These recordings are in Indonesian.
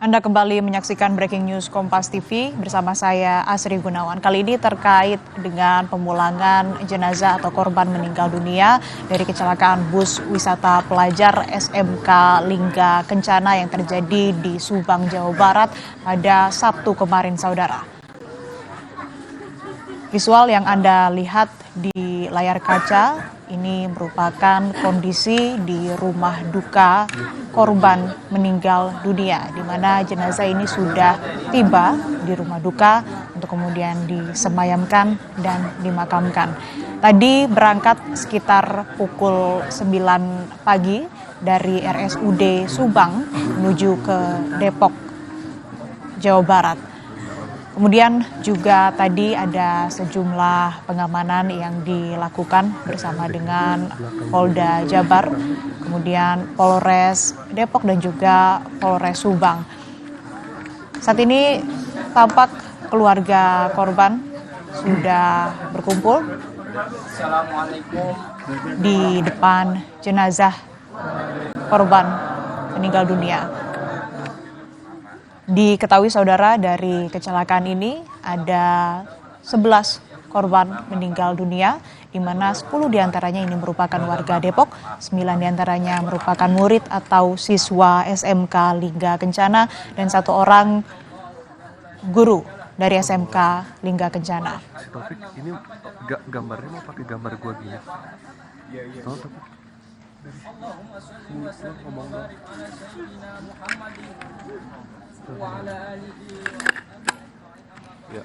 Anda kembali menyaksikan Breaking News Kompas TV bersama saya Asri Gunawan. Kali ini terkait dengan pemulangan jenazah atau korban meninggal dunia dari kecelakaan bus wisata pelajar SMK Lingga Kencana yang terjadi di Subang, Jawa Barat pada Sabtu kemarin, saudara. Visual yang Anda lihat di layar kaca ini merupakan kondisi di rumah duka korban meninggal dunia, di mana jenazah ini sudah tiba di rumah duka untuk kemudian disemayamkan dan dimakamkan. Tadi berangkat sekitar pukul 9 pagi dari RSUD Subang menuju ke Depok, Jawa Barat. Kemudian juga tadi ada sejumlah pengamanan yang dilakukan bersama dengan Polda Jabar, kemudian Polres Depok dan juga Polres Subang. Saat ini tampak keluarga korban sudah berkumpul di depan jenazah korban meninggal dunia. Diketahui saudara, dari kecelakaan ini ada 11 korban meninggal dunia, di mana 10 diantaranya ini merupakan warga Depok, 9 diantaranya merupakan murid atau siswa SMK Lingga Kencana, dan 1 orang guru dari SMK Lingga Kencana. Taufik, ini gambarnya mau pakai gambar gua gini? Iya. Oh, Taufik. Ngomong dong. Ya.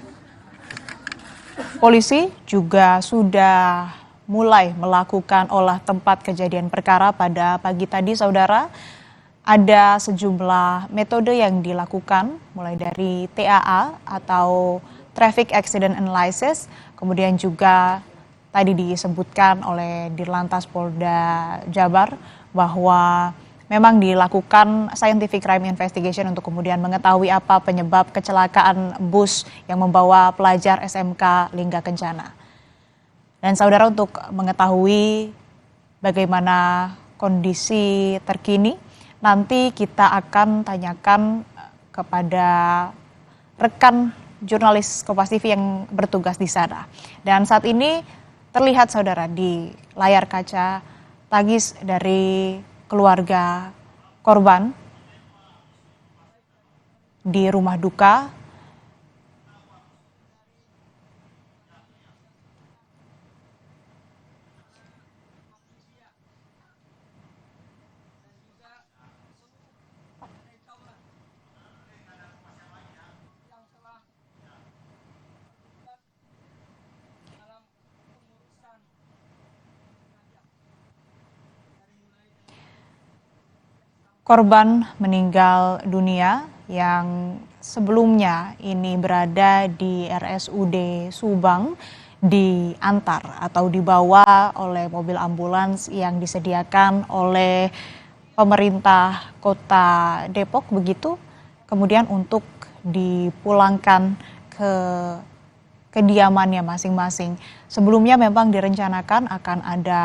Polisi juga sudah mulai melakukan olah tempat kejadian perkara pada pagi tadi, saudara. Ada sejumlah metode yang dilakukan, mulai dari TAA atau Traffic Accident Analysis, kemudian juga tadi disebutkan oleh Dirlantas Polda Jabar bahwa memang dilakukan scientific crime investigation untuk kemudian mengetahui apa penyebab kecelakaan bus yang membawa pelajar SMK Lingga Kencana. Dan saudara, untuk mengetahui bagaimana kondisi terkini, nanti kita akan tanyakan kepada rekan jurnalis Kompas TV yang bertugas di sana. Dan saat ini terlihat saudara di layar kaca tangis dari keluarga korban di rumah duka. Korban meninggal dunia yang sebelumnya ini berada di RSUD Subang diantar atau dibawa oleh mobil ambulans yang disediakan oleh pemerintah Kota Depok, begitu, kemudian untuk dipulangkan ke kediamannya masing-masing. Sebelumnya memang direncanakan akan ada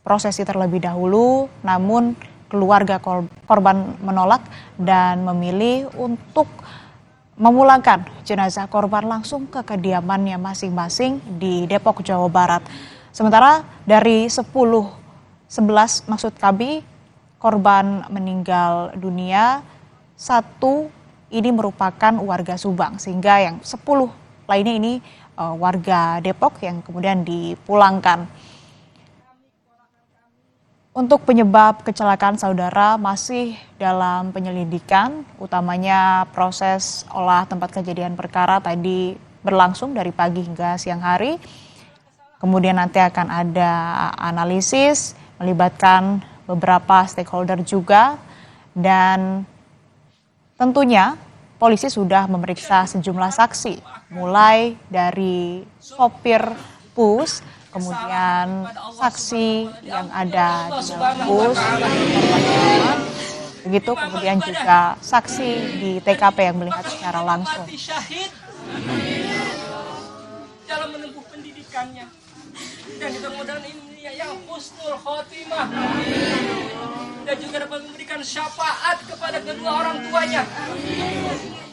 prosesi terlebih dahulu, namun keluarga korban menolak dan memilih untuk memulangkan jenazah korban langsung ke kediamannya masing-masing di Depok, Jawa Barat. Sementara dari 11 maksud kami korban meninggal dunia, 1 ini merupakan warga Subang, sehingga yang 10 lainnya ini warga Depok yang kemudian dipulangkan. Untuk penyebab kecelakaan, saudara, masih dalam penyelidikan, utamanya proses olah tempat kejadian perkara tadi berlangsung dari pagi hingga siang hari. Kemudian nanti akan ada analisis melibatkan beberapa stakeholder juga, dan tentunya polisi sudah memeriksa sejumlah saksi, mulai dari sopir bus, kemudian saksi yang ada di dalam bus, begitu, kemudian juga saksi di TKP yang melihat secara langsung. Dalam menempuh pendidikannya, dan mudah-mudahan ini yang husnul khotimah, dan juga dapat memberikan memberikan syafaat kepada kedua orang tuanya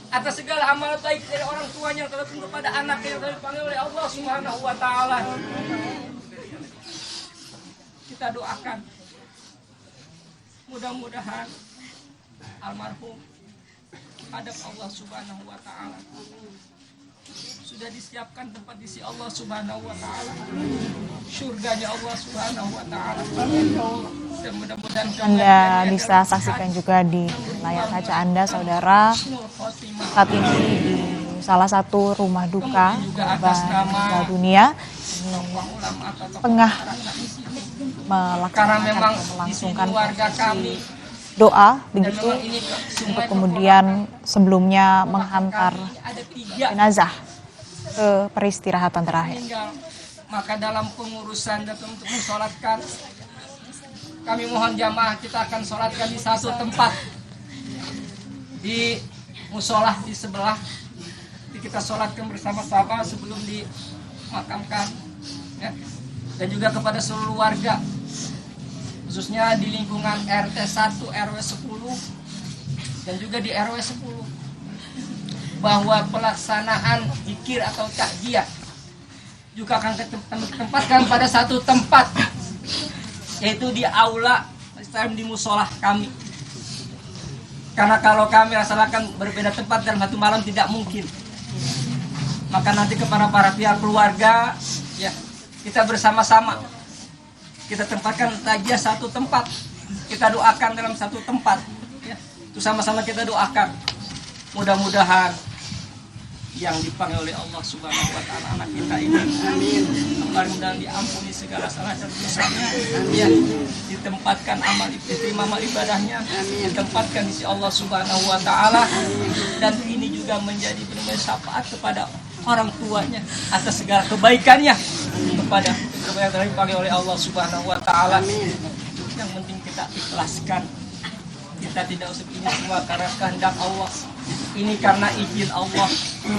atas segala amal baik dari orang tuanya ataupun kepada anaknya yang telah dipanggil oleh Allah Subhanahu wa taala. Kita doakan mudah-mudahan almarhum hadap Allah Subhanahu wa taala. Sudah disiapkan tempat di sisi Allah Subhanahu wa taala. Surganya Allah Subhanahu wa taala. Dan mudah-mudahan Anda bisa saksikan juga di layar kaca Anda, saudara, saat ini di salah satu rumah duka korban meninggal dunia tengah melangsungkan prosesi doa begitu untuk kemudian sebelumnya menghantar jenazah ke peristirahatan terakhir. Maka dalam pengurusan dan untuk mensolatkan, kami mohon jamaah kita akan solatkan di satu tempat di musolah di sebelah. Kita solatkan bersama-sama sebelum dimakamkan, ya. Dan juga kepada seluruh warga, khususnya di lingkungan RT 1 RW 10 dan juga di RW 10, bahwa pelaksanaan zikir atau takziah juga akan ditempatkan pada satu tempat, yaitu di aula di musolah kami. Karena kalau kami laksanakan berbeda tempat dalam satu malam tidak mungkin. Maka nanti kepada para pihak keluarga, ya, kita bersama-sama kita tempatkan takziah satu tempat, kita doakan dalam satu tempat, ya. Itu sama-sama kita doakan. Mudah-mudahan yang dipanggil oleh Allah Subhanahu wa taala anak kita ini, amin, mudah-mudahan diampuni segala salah dan dosanya, ya, ditempatkan diterima amal ibadahnya, ditempatkan di sisi Allah Subhanahu wa taala, dan ini juga menjadi benar-benar syafaat kepada orang tuanya atas segala kebaikannya kepada yang telah dipanggil oleh Allah Subhanahu wa taala. Yang penting kita ikhlaskan. Kita tidak usah ini semua karena kehendak Allah. Ini karena izin Allah.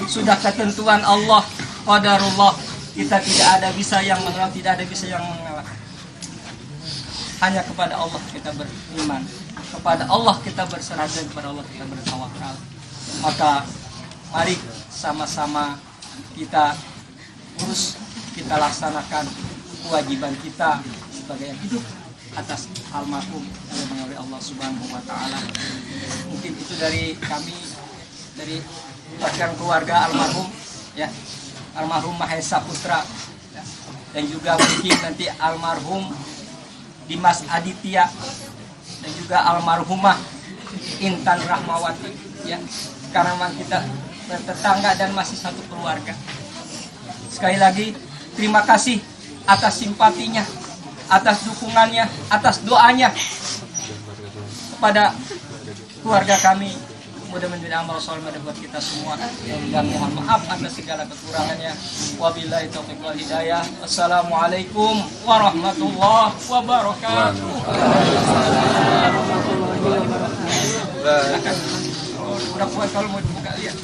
Sudah ketentuan Allah, qadarullah. Kita tidak ada bisa yang mengalah, tidak ada bisa yang mengalah. Hanya kepada Allah kita beriman. Kepada Allah kita berserah dan kepada Allah kita bertawakal. Maka mari sama-sama kita urus, kita laksanakan kewajiban kita sebagai yang hidup atas almarhum yang oleh Allah Subhanahu wa taala. Mungkin itu dari kami, dari rekan keluarga almarhum, ya, almarhum Mahesa Putra, ya. Dan juga mungkin nanti almarhum Dimas Aditya dan juga almarhumah Intan Rahmawati, ya. Karena memang kita tetangga dan masih satu keluarga. Sekali lagi terima kasih atas simpatinya, atas dukungannya, atas doanya kepada keluarga kami. Mudah-mudahan menjadi amal soleh buat kita semua. Dan mohon maaf atas segala kekurangannya. Wabillahi taufiq wal hidayah. Assalamualaikum warahmatullahi wabarakatuh. Udah kuat kalau mau dibuka lihat.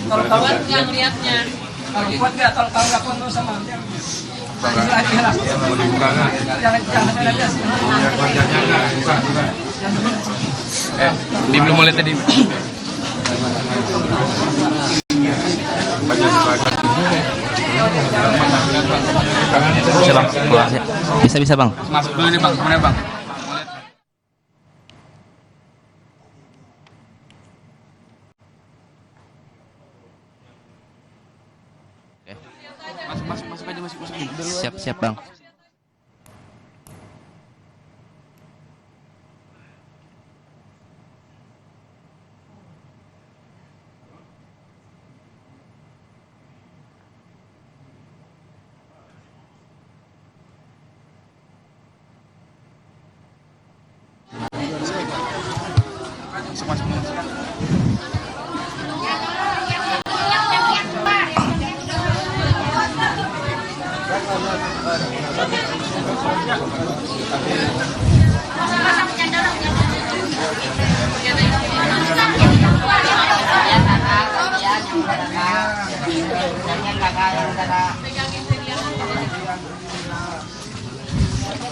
Kalau kuat nggak lihatnya. Kalau kuat nggak, kalau nggak kuat nggak sama. Di belum mulai tadi. Bisa bang. Masuk dulu nih bang, kemana bang? Masuk aja, masuk. Siap bang.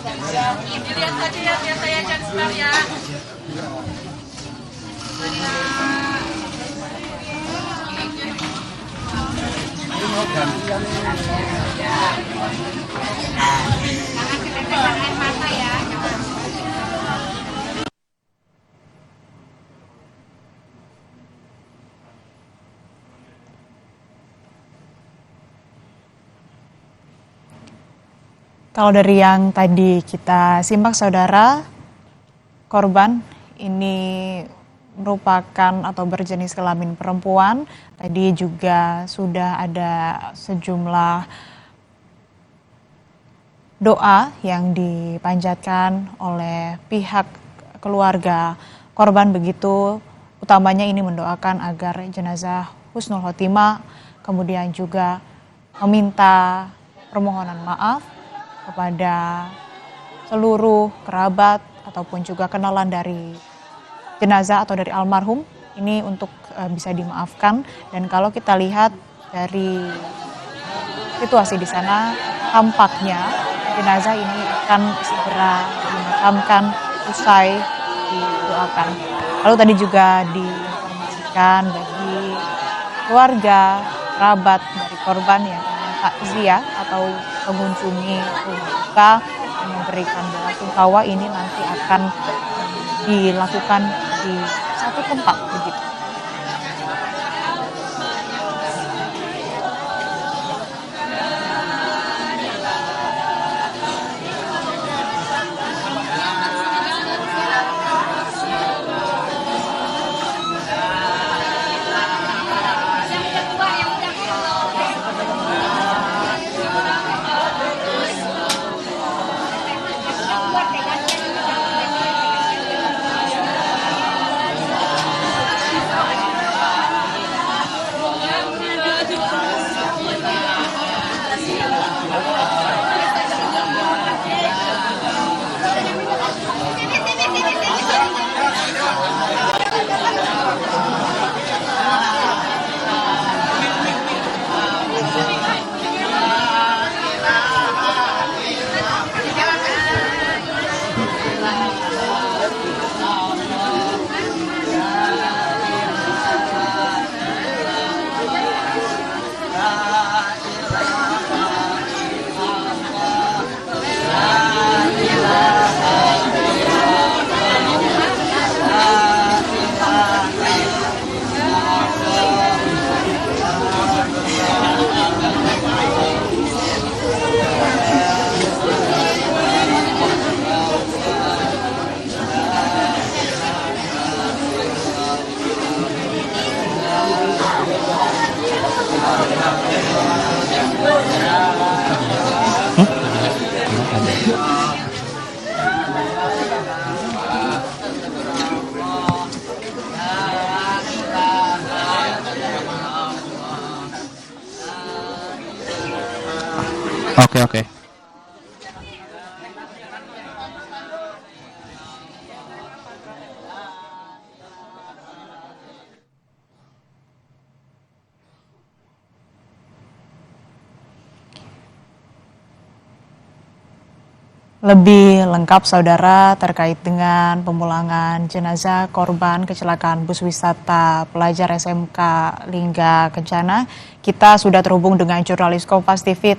Dilihat saja ya, biar saya cari sebentar ya. Kalau dari yang tadi kita simak saudara, korban ini merupakan atau berjenis kelamin perempuan. Tadi juga sudah ada sejumlah doa yang dipanjatkan oleh pihak keluarga korban, begitu utamanya ini mendoakan agar jenazah husnul khotimah, kemudian juga meminta permohonan maaf kepada seluruh kerabat ataupun juga kenalan dari jenazah atau dari almarhum ini untuk bisa dimaafkan. Dan kalau kita lihat dari situasi di sana, tampaknya jenazah ini akan segera dimakamkan usai didoakan. Lalu tadi juga diinformasikan bagi keluarga, kerabat dari korban yang takziah atau mengunjungi rumah duka dan memberikan bela sungkawa ini nanti akan dilakukan di satu tempat begitu. Oke. Lebih lengkap saudara terkait dengan pemulangan jenazah korban kecelakaan bus wisata pelajar SMK Lingga Kencana, kita sudah terhubung dengan jurnalis Kompas TV